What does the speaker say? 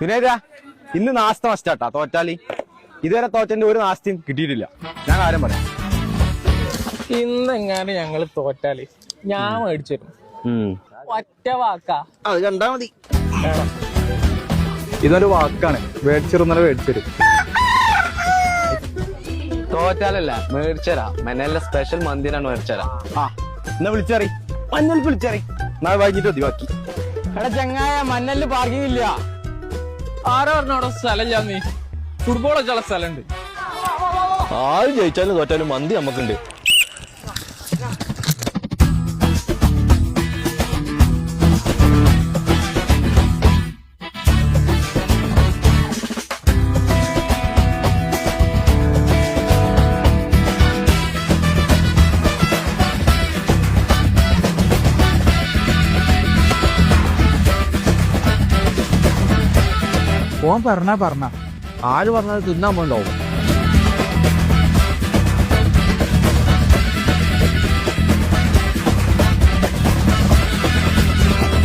സുനേര ഇന്ന് നാസ്ത മസ്റ്റാട്ടാ തോറ്റാലി. ഇതുവരെ തോറ്റന്റെ ഒരു നാസ്തിയും കിട്ടിയിട്ടില്ല. ഞാൻ കാര്യം പറയാം, ഇന്നെങ്ങാനും ഞങ്ങള് തോറ്റാല് ഞാൻ മേടിച്ചു തരും. ഒറ്റ വാക്കാ, അത് കണ്ടാ മതി. ഇതൊരു വാക്കാണ്, മേടിച്ചിരുന്നാലും മേടിച്ചരും. തോറ്റാലല്ല മേടിച്ചരാ. മെനല്ല സ്പെഷ്യൽ മന്തിനാണ് മേടിച്ചരാ. ആ എന്നാ വിളിച്ചറി, മഞ്ഞൾ വിളിച്ചറി, നാളെ വൈകിട്ട് മതി ബാക്കി. എടാ ചങ്ങായ, മണ്ണല് പാർക്കിംഗ് ഇല്ല. ആരോ പറഞ്ഞവിടെ സ്ഥലം ഇല്ല. നീ ഫുട്ബോൾ വെച്ചുള്ള സ്ഥലമുണ്ട്. ആര് ജയിച്ചാലും തോറ്റാലും മന്തി നമുക്കുണ്ട്. ഓൻ പറഞ്ഞ ആര് പറഞ്ഞത് തിന്നാൻ പോണ്ടാവും.